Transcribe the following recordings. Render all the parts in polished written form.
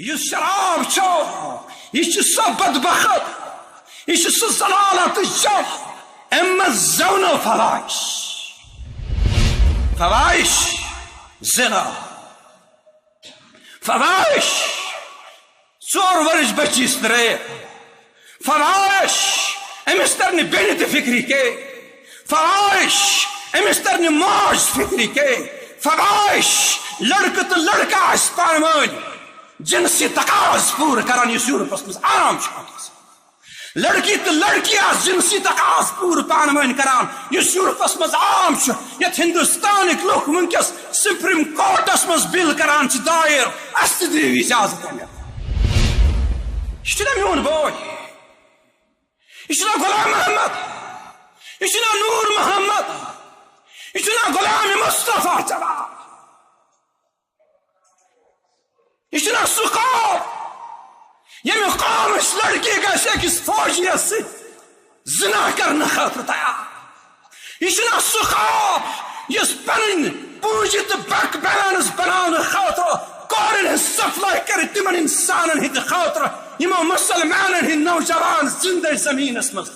یس شراب چھو یہ سو بدبخت یہ سو ضلالت شو ام زون فواحش زنا فواحش ژور ورش بچیس ترے فواحش امس ترنہ بیٚنہِ تہِ فکری کے فواحش امس ترنہ ماج فکری کے فواحش لڑکہ تو لڑکہ آس پان ون جنسی تقاض پور کران اس یورپس مز عام لڑکی تو لڑکی آس جنسی تقاض پور پان ون کران اس یورپس مز عام یت ہندوستانک لوگ ونکس سپریم کورٹس مز بل کران دائر اس تہ دیو اجازت یہ میون بوے یہ غلام محمد یہ نور محمد یہ غلام مصطفیٰ چلا یہ سہ قوم یم قوم اس لڑکی گھس اکس فوجیس زنا کرنے خاطر تیار یہ سہ قوم اس پن پوجی تو بک بیلنس بنانے خاطر کورن ہز سپلائی کر تمن انسانن ہند خاطر یمو مسلمانن ہند نوجوان زندہ زمینس مز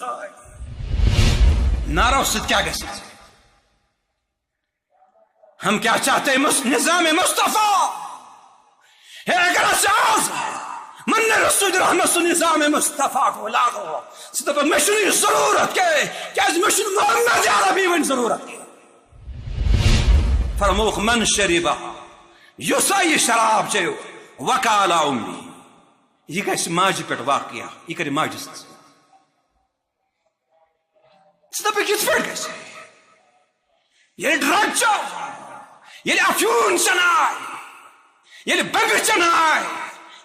نارو ست کیا گژھِ ہم کیا چاہتے ہیں نظام مصطفیٰ ہے اگر آج من رسول رحمت سے نظام مصطفیٰ کو لاگو سب مشن ضرورت کے کیا مشن محمد عربی ون ضرورت کے فرموخ من شریبہ یوسا یہ شراب چیو وکالا امی یہ گھس ماجہ پہ واقعہ یہ کر ماجہ سب کت پہ گھس یہ ڈرگ چو یہ افیون چنائے یہ بگ چنائے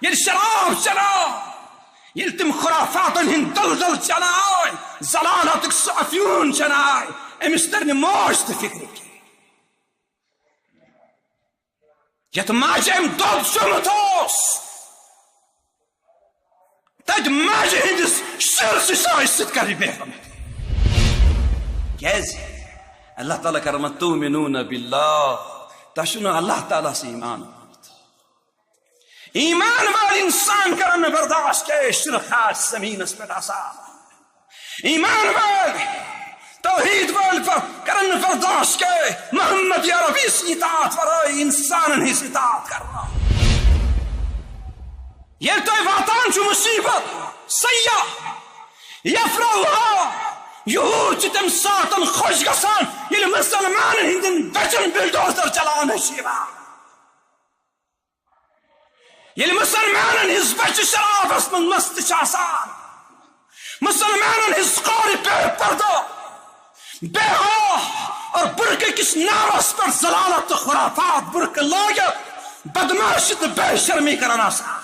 یہ شراب چنائے یہ تم خرافاتن ہند دلدل چنائے ضلالتک سہ افیون چنائے امس ترنہ موج تو فکر کی یت ماجہ ام دود چومت تت ماجہ ہندس شرس سائس ست کر بے کیاز اللہ تعالیٰ کرمت تؤمنون باللہ تشنو اللہ تعالیٰ سے ایمان وال انسان کرن برداشت کے شرک زمین اس پر آسان ایمان وال توحید وال کرن برداشت کے محمد عربی سے اطاعت ورائے انسان ہی سے اطاعت کرنا یہ تو واتان چو مصیبت سیاح یفرحوها یہود تم ساتن خوش گسان یل مسلمان ہندن بچن بلڈوزر چلانے شیوا یل مسلمان ہز بچ شراب اس من مست چاسان مسلمان ہز قاری بے پردہ بے اور برکے کس نارس پر ضلالت خرافات برک لاگت بدماشت بے شرمی کرنا سا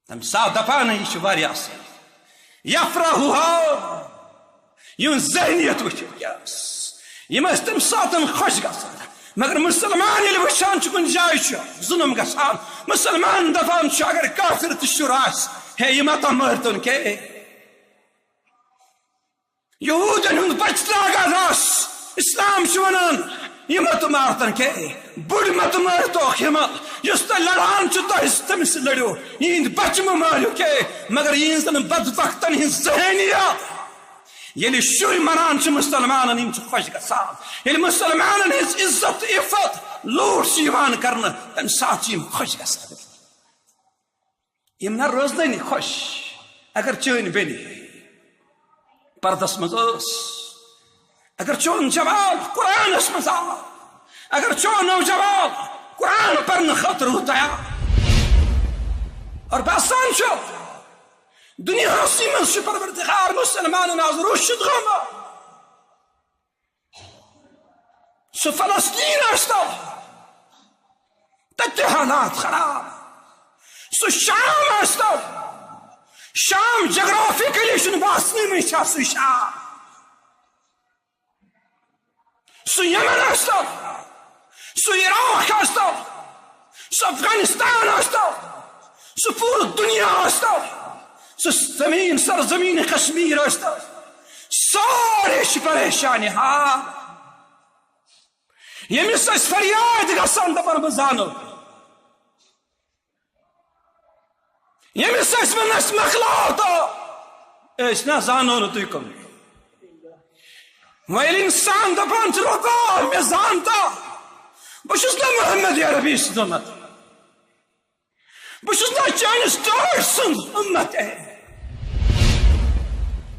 تم سا دپانے یہ واری آسان یفرحوها یون ذہنیت وچھت یم تم ساتن خوش گسان مگر مسلمان یل وچھان کن جائے ظلم گسان مسلمان دپان اگر کافر تو شر آس ہے یہ مت مرتن کے یہودن ہند بچ لاگا رس اسلام ونان یہ مت مارتن کے بڑ مت مارتو ہمل اس تہ لڑان تمس لڑو یہ بچ مارو کے مگر یہ بدبختن ہز ذہنیت یل شر مران مسلمان خوش گسان یل مسلمان ہز عزت عفت لوٹ کرنا تم سات خوش گسان یم نہ روزنی خوش اگر چین بینی پردس مز اگر چون جواب قرآن مز اگر چون نوجوان قرآن پرن خاطر تیار اور باسان چو دنیا ہستی من پروردگار مسلمان ناظر رشد غما سو فلسطین استو تت حالات خراب سو شام استو شام جغرافیکلی شن باسنی میں چھا سو شام سو یمن استو سو عراق استو سو افغانستان استو سو پور دنیا استو سو زمین سرزمین کشمیر استو سارے پریشانی ہاں یمس اس فریاد گسان دپان بزانو یمس ون مکلاو تو نا زانو نا تھی کم ویل انسان دپان رکو میں زانتا بہس نا محمد عربی سن امت بہس نا چانس ٹوٹ سن امت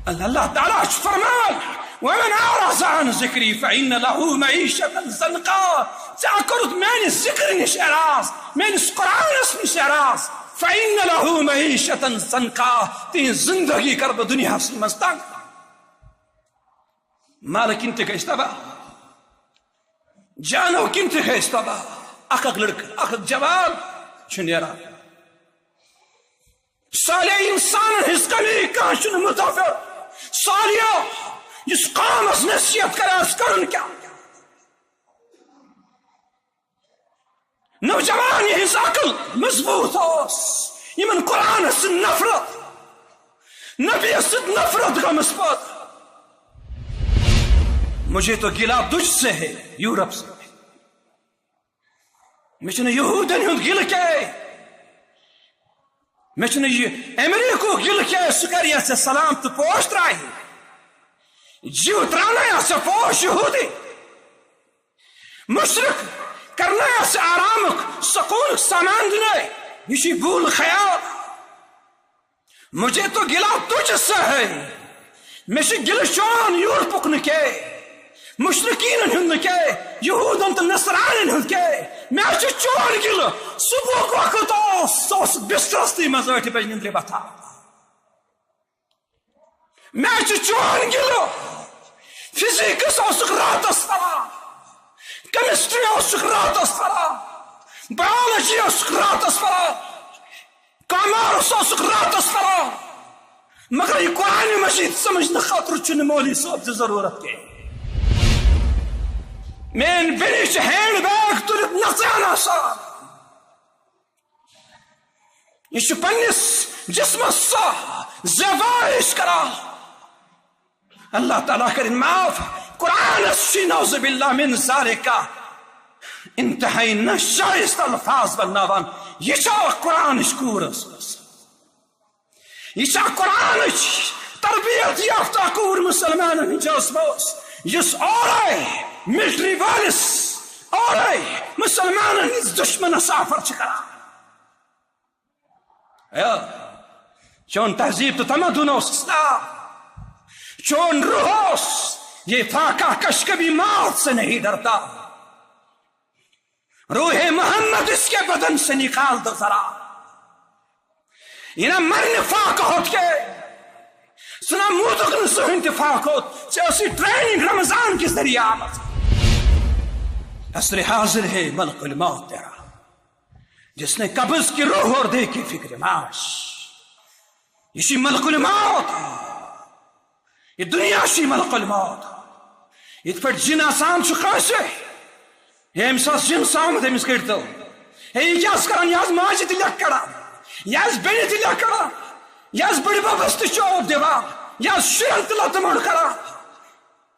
اللہ تعالیٰ فرمان ومن اعرض عن ذکری فإن له معیشة ضنکا ژےٚ کوٚرُتھ میانہِ ذکر نش اعراض میٲنِس قرآنس نش اعراض فإن له معیشة ضنکا تہنٛز زندگی کر بہٕ دنیاہس منٛز تنگ مالہٕ کِنۍ تہِ گژھِ تباہ جانو کِنۍ تہِ گژھِ تباہ اکھ لڑکہٕ اکھ جوان چھُ نیران صالح انسانن ہٕنٛز کمی کانٛہہ چھُنہٕ متفر صالح اس قومس نصیحت کرس کرن کیا نوجوان ہز عقل مضبوط یمن قرآن سن نفرت نبی سن نفرت گمس پت مجھے تو گلا تجھ سے ہے یورپ سے مجھے یہودن ہند گل کیا مجھے امریکہ گل کیا سہ کر سے سلام تو پوش تراہی جیو ترانا سے پوش یہودی مشرق کرنا سے آرامک سکون سامان دنے یہ بھول خیال مجھے تو گلا تجھ سے ہے میں گل چون یورپک نکے مشرقین ہند نکے یہودن تو نصرانین ہند کے میں چون گل صبح وقت سوس بسترستی مزاٹی بج نندری بتا میں چون گل فزکس راتس پران کیمسٹری راتس پران بایولوجی راتس پران کامرس راتس پران مگر یہ قرآن مجید سمجھنے خاطر چھ مولوی صاحب کی ضرورت کی مین بینی ہینڈ بیگ تلت نژان آسان یہ پنس جسمس سا زوائش کران اللہ تعالیٰ کرن معاف قرآن شی نعوذ باللہ من ذالک انتہائی نشائست الفاظ بناوان یہ چھا قرآن کورس یہ چھا قرآن تربیت یافتہ کور مسلمان ہنجس موس یس اورے ملٹری والس اورے مسلمان ہنز دشمن سافر چکرا چون تہذیب تو تمدن اسلام چون روح یہ فاقہ کش کبھی موت سے نہیں ڈرتا روح محمد اس کے بدن سے نکال دو ذرا یہ نہ مرن فاق ہوت کے سنا موتقن سے انتفاق ہوت چاہسی ٹریننگ رمضان کی ذریعہ آمد عصر حاضر ہے ملک الموت تیرا جس نے قبض کی روح اور دے کی فکر معاش یہ ملک الموت یہ دنیا شی ملک الموت یہ پر جن آسان چکاسے یہ امساس جن سامد امس کرتو یہ کیاس کران یاز ماجی تلیک کران یاز بینی تلیک کران یاز بڑی بابست چوب دیوان یاز شیرن تلت مڑ کران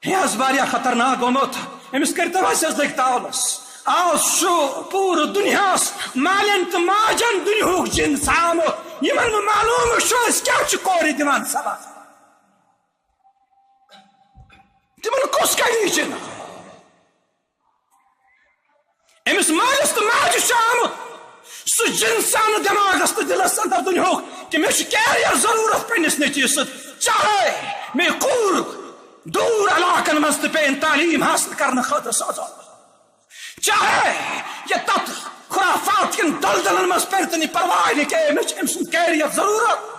یاز باریا خطرناک گومت امس کرتو ایسا دیکھتا اولس آس شو پور دنیاس مالنت ماجن دنیاوک جن سامد یہ من معلوم شو اس کیا چکوری دیوان سبا تمن کس کہنی چھ امس مالس تو ماجہ آمت سہ جنسان دماغس تو دلس اندر دنیا کہ مے کیریئر ضرورت پنس نیچوس چاہے میں کور دور علاقن مز پین تعلیم حاصل کرنے خاطر سوزا چاہے یہ تت خرافات کن دلدلن مز پہ پرواہ نہیں کہ مے ام سن کیریئر ضرورت